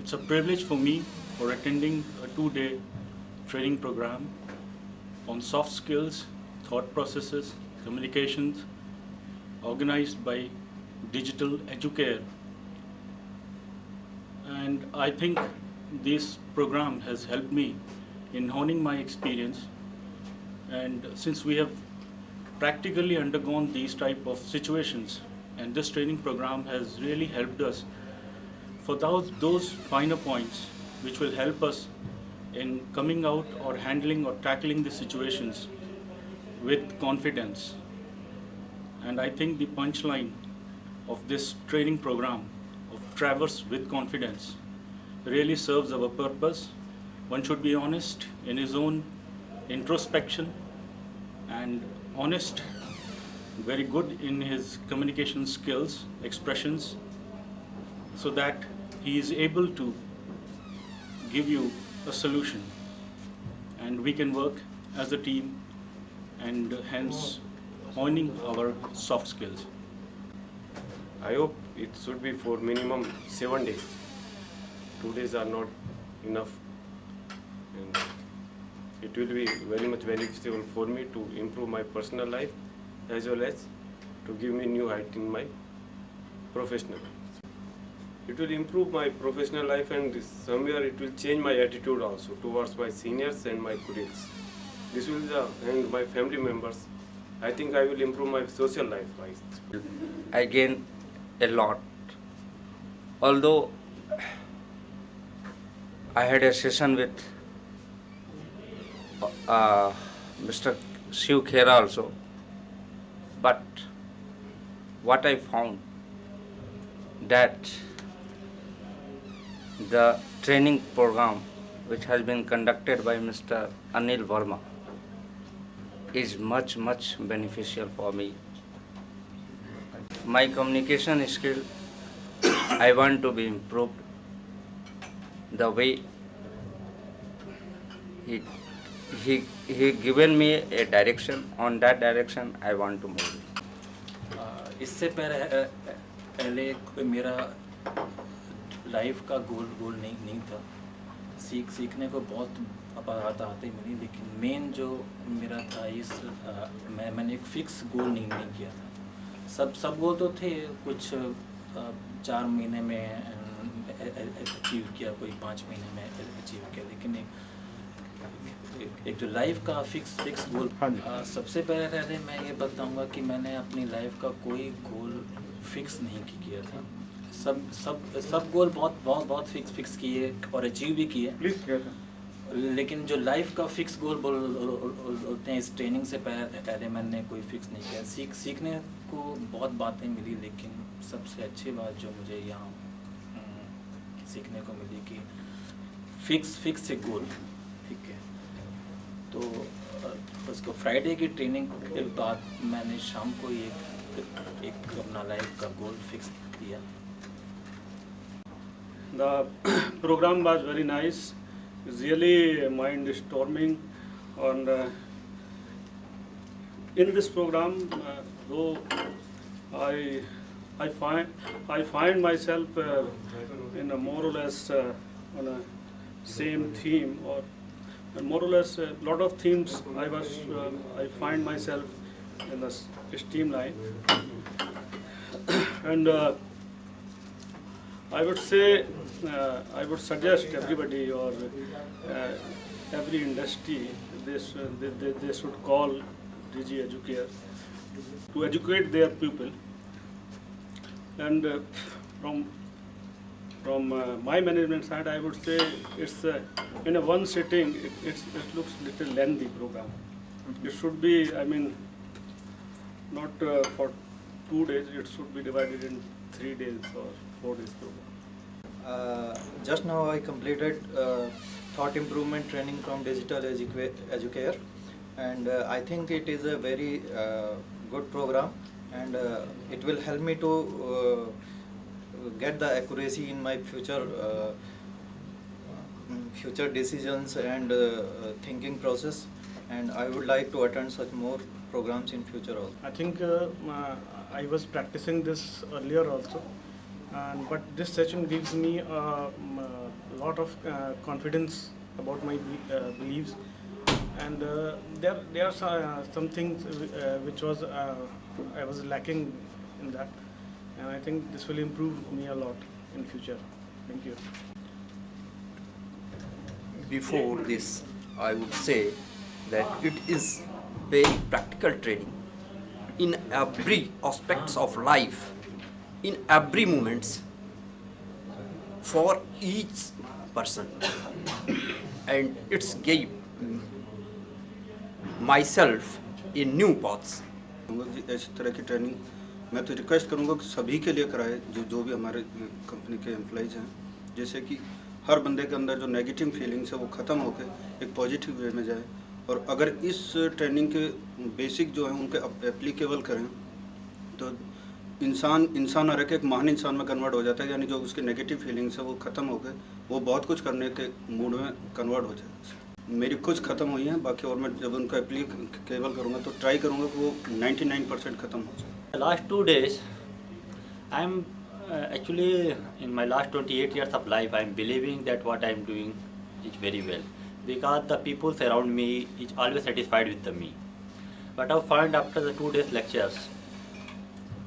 It's a privilege for me for attending a 2-day training program on soft skills, thought processes, communications, organized by Digital Educare. And I think this program has helped me in honing my experience. And since we have practically undergone these type of situations, and this training program has really helped us for those finer points which will help us in coming out or handling or tackling the situations with confidence. And I think the punchline of this training program of Traverse with Confidence really serves our purpose. One should be honest in his own introspection and honest, very good in his communication skills, expressions, so that he is able to give you a solution, and we can work as a team and hence honing our soft skills. I hope it should be for minimum 7 days. 2 days are not enough, and it will be very much beneficial for me to improve my personal life as well as to give me new height in my professional life. It will improve my professional life, and somewhere it will change my attitude also towards my seniors and my colleagues. This will and my family members. I think I will improve my social life. I gain a lot. Although I had a session with Mr. Shiv Khera also, but what I found that the training program which has been conducted by Mr. Anil Verma is much beneficial for me. My communication skill, I want to be improved. The way he given me a direction, on that direction I want to move. इससे पहले कोई मेरा life का गोल नहीं था। सीखने को बहुत आते मिली, लेकिन मेन जो मेरा था मैंने एक फिक्स गोल नहीं किया था। सब गोल तो थे, कुछ 4 महीने में अचीव किया, कोई 5 महीने में अचीव किया, लेकिन एक जो लाइफ का फिक्स गोल। सबसे पहले मैं ये बताऊंगा कि मैंने अपनी लाइफ का कोई गोल फिक्स नहीं किया था। सब गोल बहुत फिक्स किए और अचीव भी किए, लेकिन जो लाइफ का फिक्स गोल बोलते हैं, इस ट्रेनिंग से पहले मैंने कोई फिक्स नहीं किया। सीखने को बहुत बातें मिली, लेकिन सबसे अच्छी बात जो मुझे यहाँ सीखने को मिली कि फिक्स एक गोल, ठीक है। तो उसको फ्राइडे की ट्रेनिंग के बाद मैंने शाम को एक अपना लाइफ का गोल फिक्स किया। The program was very nice, really mind storming, and in this program, though I find myself in a more or less on a same theme, or more or less a lot of themes I find myself in the streamline, and I would say I would suggest everybody or every industry they should call Digi Educare to educate their people, and from my management side, I would say it's in a one sitting it looks little lengthy program. It should be, I mean, not for 2 days. It should be divided in 3 days or 4 days program. Just now I completed thought improvement training from Digital Educare, and I think it is a very good program, and it will help me to get the accuracy in my future decisions and thinking process, and I would like to attend such more programs in future also. I think I was practicing this earlier also, but this session gives me lot of confidence about my beliefs, and there are some things which was I was lacking in that, and I think this will improve me a lot in future. Thank you. Before this, I would say that it is very practical training in every aspects of life, in every moments for each person, and it's gave myself a new paths. ऐसी तरह की training मैं तो request करूंगा कि सभी के लिए कराए, जो भी हमारे कंपनी के एम्प्लॉइज हैं, जैसे कि हर बंदे के अंदर जो नेगेटिव फीलिंग्स है वो ख़त्म होकर एक पॉजिटिव वे में जाए, और अगर इस ट्रेनिंग के बेसिक जो हैं उनके एप्लीकेबल करें तो इंसान हर एक महान इंसान में कन्वर्ट हो जाता है, यानी जो उसके नेगेटिव फीलिंग्स है वो ख़त्म होकर वो बहुत कुछ करने के मूड में कन्वर्ट हो जाए। मेरी कुछ ख़त्म हुई हैं, बाकी और मैं जब उनका एप्लीकेबल करूँगा तो ट्राई करूँगा कि वो 99% ख़त्म हो जाए। Last 2 days, I'm actually in my last 28 years of life, I'm believing that what I'm doing is very well, because the people around me is always satisfied with me. But I found after the 2 days lectures,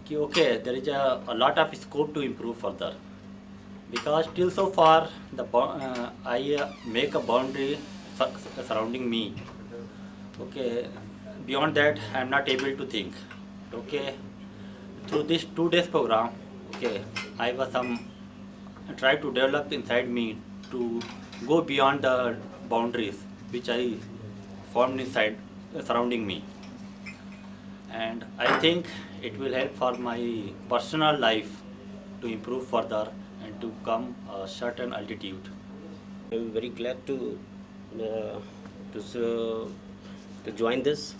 okay, there is a lot of scope to improve further, because till so far I make a boundary surrounding me. Okay, beyond that I am not able to think. Okay, through this 2 days program, okay, I was try to develop inside me to go beyond the boundaries which I formed inside surrounding me, and I think it will help for my personal life to improve further and to come a certain altitude. I'm very glad to join this,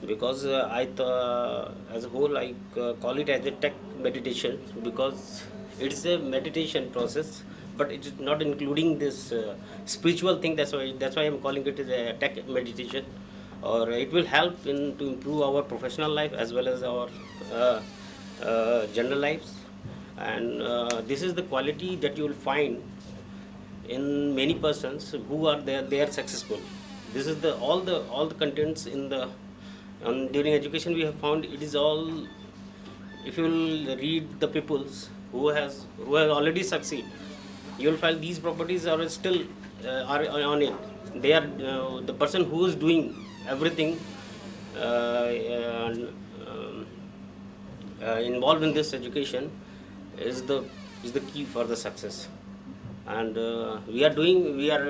because as a whole I call it as a tech meditation, because it's a meditation process, but it is not including this spiritual thing. That's why I'm calling it as a tech meditation, or it will help to improve our professional life as well as our general lives. And this is the quality that you will find in many persons who are there. They are successful. This is all the contents in the during education we have found. It is all, if you will read the peoples who has already succeed, you will find these properties are still are on it. They are the person who is doing everything involved in this education is the key for the success. And we are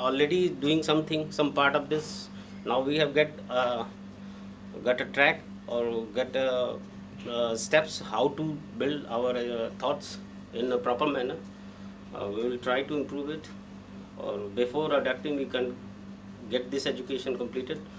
already doing some part of this. Now we have got a track, or got steps how to build our thoughts in a proper manner. We will try to improve it, or before adapting we can get this education completed.